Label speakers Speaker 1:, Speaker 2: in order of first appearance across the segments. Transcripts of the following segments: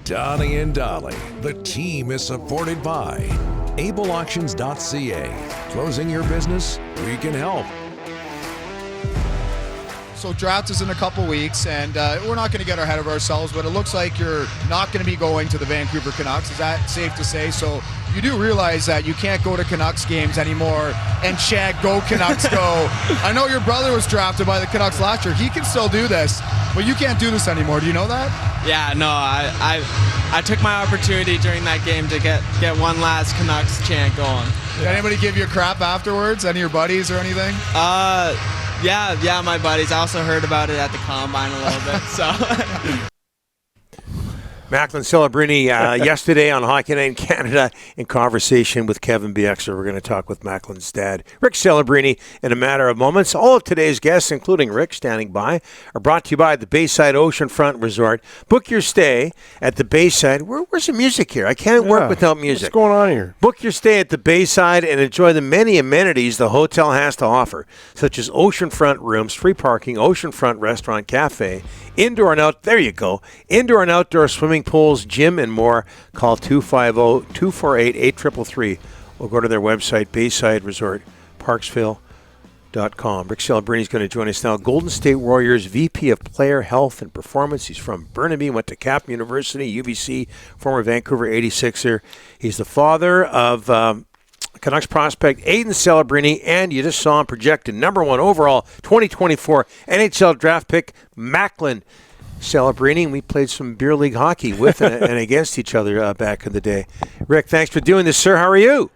Speaker 1: Donnie and Dolly. The team is supported by ableauctions.ca. Closing your business? We can help.
Speaker 2: So draft is in a couple weeks, and we're not going to get ahead of ourselves, but it looks like you're not going to be going to the Vancouver Canucks. Is that safe to say? So you do realize that you can't go to Canucks games anymore and chant, "Go Canucks, go." I know your brother was drafted by the Canucks last year. He can still do this, but you can't do this anymore. Do you know that?
Speaker 3: Yeah, no, I took my opportunity during that game to get one last Canucks chant going.
Speaker 2: Did anybody give you crap afterwards? Any of your buddies or anything?
Speaker 3: Yeah, my buddies. I also heard about it at the Combine a little bit, so...
Speaker 4: Macklin Celebrini yesterday on Hockey Night in Canada in conversation with Kevin Biekser. We're going to talk with Macklin's dad, Rick Celebrini, in a matter of moments. All of today's guests, including Rick standing by, are brought to you by the Bayside Oceanfront Resort. Book your stay at the Bayside. Where's the music here? I can't work without music.
Speaker 5: What's going on here?
Speaker 4: Book your stay at the Bayside and enjoy the many amenities the hotel has to offer, such as oceanfront rooms, free parking, oceanfront restaurant, cafe, indoor and indoor and outdoor swimming pools, gym, and more. Call 250-248-8333 or go to their website, BaysideResortParksville.com. Rick Celebrini is going to join us now. Golden State Warriors VP of Player Health and Performance. He's from Burnaby, went to Cap University, UBC, former Vancouver 86er. He's the father of Canucks prospect Aiden Celebrini, and you just saw him projected number 1 overall 2024 NHL draft pick Macklin Celebrini. And we played some beer league hockey with and against each other back in the day. Rick, thanks for doing this, sir. How are you?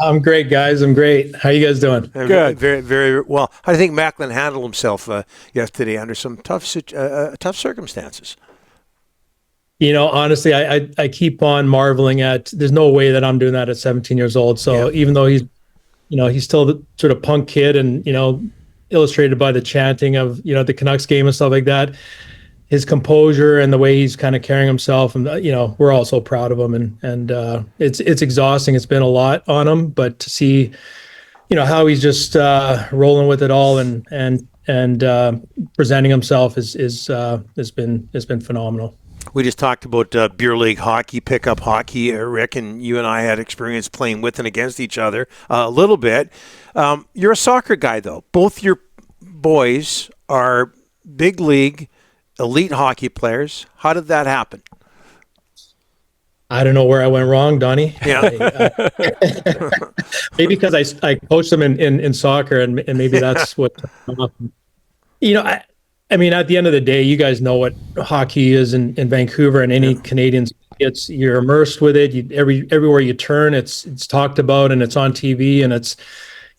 Speaker 6: I'm great, guys. I'm great. How you guys doing?
Speaker 4: Good. Very, very well. How do you think Macklin handled himself yesterday under some tough circumstances?
Speaker 6: You know, honestly, I keep on marveling at, there's no way that I'm doing that at 17 years old. So even though he's still the sort of punk kid and, illustrated by the chanting of, the Canucks game and stuff like that, his composure and the way he's kind of carrying himself, and, we're all so proud of him, and it's exhausting. It's been a lot on him, but to see, how he's just rolling with it all and presenting himself has been phenomenal.
Speaker 4: We just talked about beer league hockey, pickup hockey. Rick and you and I had experience playing with and against each other a little bit. You're a soccer guy, though. Both your boys are big league, elite hockey players. How did that happen?
Speaker 6: I don't know where I went wrong, Donnie.
Speaker 4: Yeah.
Speaker 6: Maybe because I coached them in soccer, and maybe that's what. I mean, at the end of the day, you guys know what hockey is in Vancouver, and any Canadians, you're immersed with it. Everywhere you turn, it's talked about and it's on TV, and it's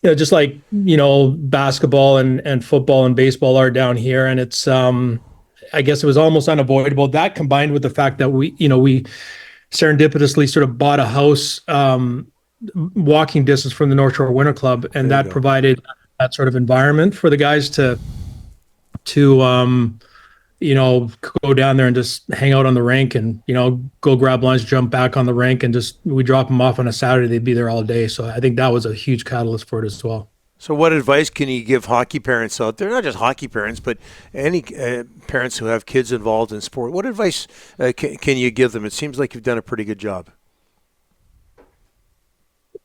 Speaker 6: just like basketball and football and baseball are down here, and it's I guess it was almost unavoidable. That combined with the fact that we serendipitously sort of bought a house walking distance from the North Shore Winter Club, and that provided that sort of environment for the guys to go down there and just hang out on the rink and, go grab lunch, jump back on the rink, and we drop them off on a Saturday. They'd be there all day. So I think that was a huge catalyst for it as well.
Speaker 4: So what advice can you give hockey parents out there? Not just hockey parents, but any parents who have kids involved in sport. What advice can you give them? It seems like you've done a pretty good job.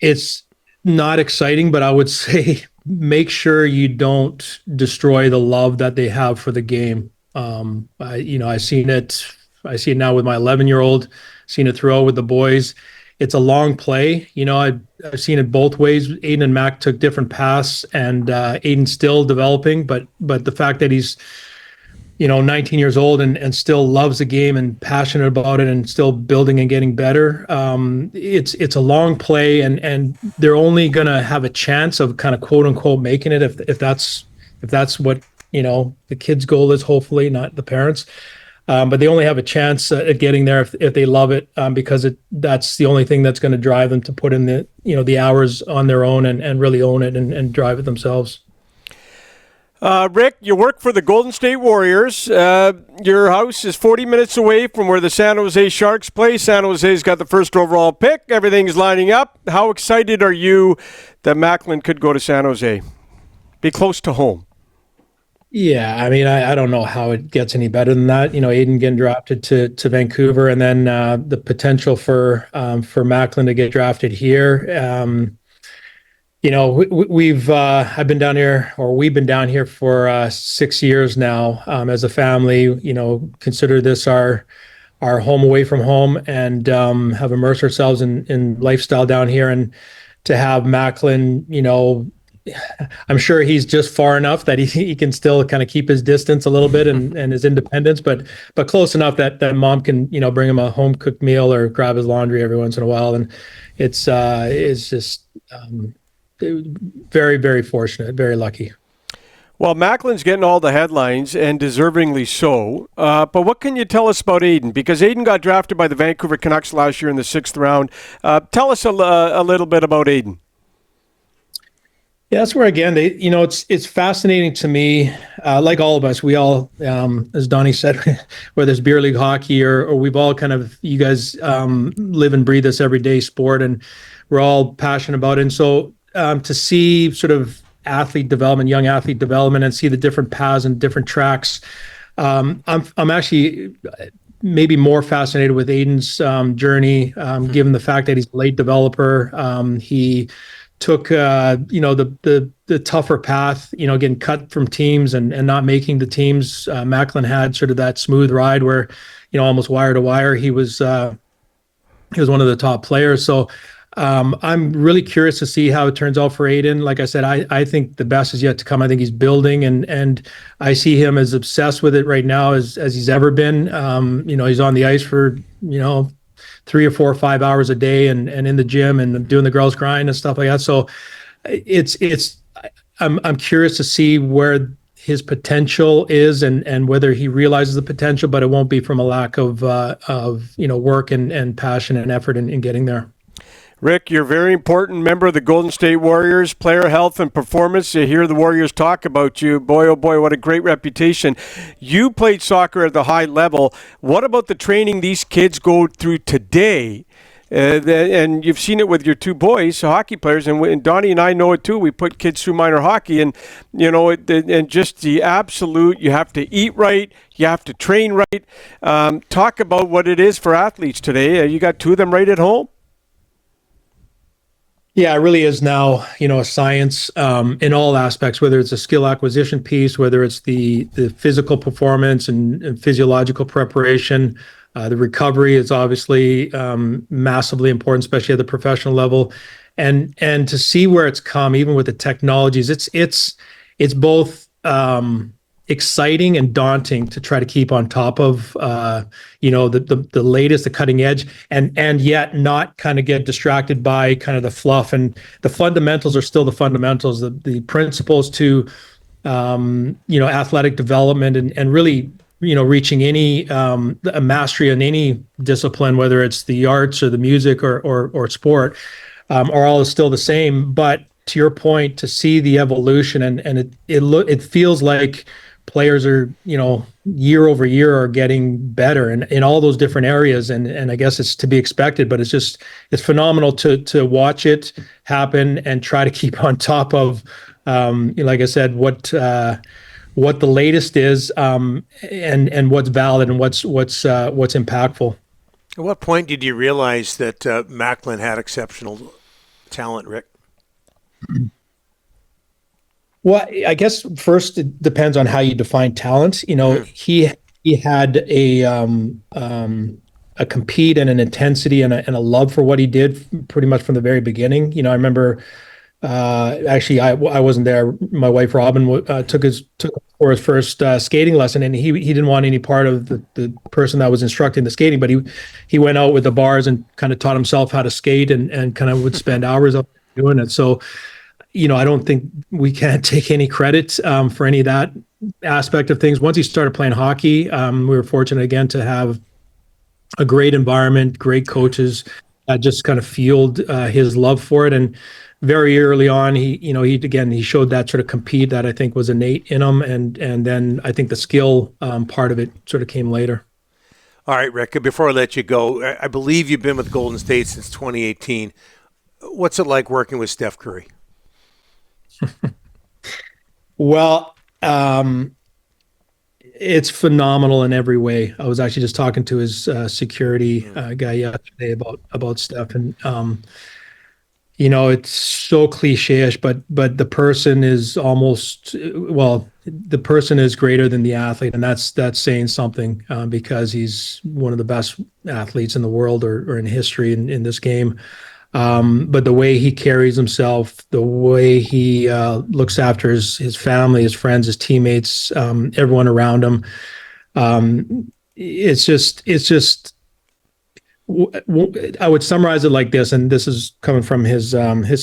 Speaker 4: It's
Speaker 6: not exciting, but I would say make sure you don't destroy the love that they have for the game. I see it now with my 11-year-old, seen it throughout with the boys. It's a long play. I've seen it both ways. Aiden and Mac took different paths, and Aiden's still developing, but the fact that he's 19 years old and still loves the game and passionate about it and still building and getting better. It's a long play, and they're only going to have a chance of kind of quote unquote making it if that's what the kid's goal is, hopefully, not the parents. But they only have a chance at getting there if they love it, because that's the only thing that's going to drive them to put in the hours on their own and really own it and drive it themselves.
Speaker 5: Rick, you work for the Golden State Warriors. Your house is 40 minutes away from where the San Jose Sharks play. San Jose's got the first overall pick. Everything's lining up. How excited are you that Macklin could go to San Jose? Be close to home.
Speaker 6: Yeah, I mean, I don't know how it gets any better than that. Aiden getting drafted to Vancouver, and then the potential for Macklin to get drafted here. We've I've been down here, or we've been down here for 6 years now as a family. Consider this our home away from home, and have immersed ourselves in lifestyle down here, and to have Macklin, I'm sure he's just far enough that he can still kind of keep his distance a little bit and his independence, but close enough that mom can bring him a home cooked meal or grab his laundry every once in a while, and it's just very, very fortunate, very lucky.
Speaker 5: Well, Macklin's getting all the headlines, and deservingly so. But what can you tell us about Aiden? Because Aiden got drafted by the Vancouver Canucks last year in the 6th round. Tell us a little bit about Aiden.
Speaker 6: Yeah, that's where, again, it's fascinating to me. Like all of us, we all, as Donnie said, whether it's beer league hockey or we've all you guys live and breathe this everyday sport, and we're all passionate about it. And so to see sort of athlete development, young athlete development, and see the different paths and different tracks, I'm actually maybe more fascinated with Aiden's journey, given the fact that he's a late developer. He took the tougher path, getting cut from teams and not making the teams. Macklin had sort of that smooth ride where, almost wire to wire, he was one of the top players. So I'm really curious to see how it turns out for Aiden. Like I said, I think the best is yet to come. I think he's building, and I see him as obsessed with it right now as he's ever been. He's on the ice for 3 or 4 or 5 hours a day, and in the gym and doing the girls grind and stuff like that. So I'm curious to see where his potential is and whether he realizes the potential, but it won't be from a lack of work and passion and effort in getting there.
Speaker 5: Rick, you're a very important member of the Golden State Warriors, player health and performance. You hear the Warriors talk about you. Boy, oh boy, what a great reputation. You played soccer at the high level. What about the training these kids go through today? And you've seen it with your 2 boys, hockey players, and Donnie and I know it too. We put kids through minor hockey, and and just the absolute. You have to eat right, you have to train right. Talk about what it is for athletes today. You got 2 of them right at home.
Speaker 6: Yeah, it really is now, a science in all aspects, whether it's a skill acquisition piece, whether it's the physical performance and physiological preparation. The recovery is obviously massively important, especially at the professional level. And to see where it's come, even with the technologies, it's both exciting and daunting to try to keep on top of the latest, the cutting edge, and yet not kind of get distracted by kind of the fluff. And the fundamentals are still the fundamentals, the principles to athletic development and really reaching any a mastery in any discipline, whether it's the arts or the music or sport, are all still the same. But to your point, to see the evolution and it feels like players are, year over year are getting better in all those different areas. And I guess it's to be expected, but it's phenomenal to watch it happen and try to keep on top of, like I said, what the latest is, and what's valid and what's impactful.
Speaker 4: At what point did you realize that Macklin had exceptional talent, Rick?
Speaker 6: Well, I guess first it depends on how you define talent. He had a compete and an intensity and a love for what he did pretty much from the very beginning. I remember actually I wasn't there. My wife Robin took for his first skating lesson, and he didn't want any part of the person that was instructing the skating, but he went out with the bars and kind of taught himself how to skate and kind of would spend hours up doing it. So I don't think we can take any credit for any of that aspect of things. Once he started playing hockey, we were fortunate again to have a great environment, great coaches that just kind of fueled his love for it. And very early on, he showed that sort of compete that I think was innate in him, and then I think the skill part of it sort of came later.
Speaker 4: All right, Rick, before I let you go, I believe you've been with Golden State since 2018. What's it like working with Steph Curry?
Speaker 6: Well, It's phenomenal in every way. I was actually just talking to his security guy yesterday about stuff, and it's so cliche-ish, but the person is almost, well, the person is greater than the athlete, and that's saying something, because he's one of the best athletes in the world or in history in this game. But the way he carries himself, the way he looks after his family, his friends, his teammates, everyone around him, it's just. I would summarize it like this, and this is coming from his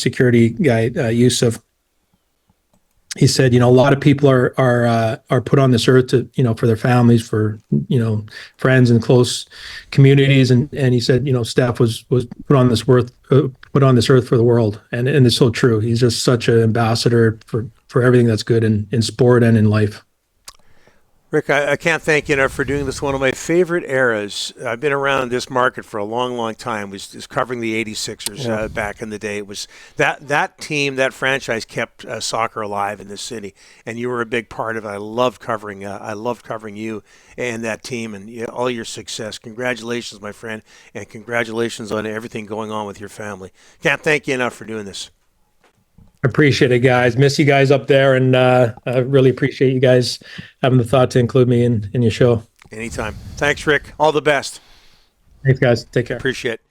Speaker 6: security guy, Yusuf. He said, a lot of people are put on this earth to, for their families, for, friends and close communities, and he said, Steph was put on this earth for the world, and it's so true. He's just such an ambassador for everything that's good in sport and in life.
Speaker 4: Rick, I can't thank you enough for doing this. One of my favorite eras, I've been around this market for a long, long time, was covering the 86ers back in the day. It was that team, that franchise kept soccer alive in this city, and you were a big part of it. I loved covering you and that team and all your success. Congratulations, my friend, and congratulations on everything going on with your family. Can't thank you enough for doing this.
Speaker 6: Appreciate it, guys. Miss you guys up there, and I really appreciate you guys having the thought to include me in your show.
Speaker 4: Anytime. Thanks, Rick. All the best.
Speaker 6: Thanks, guys. Take care.
Speaker 4: Appreciate it.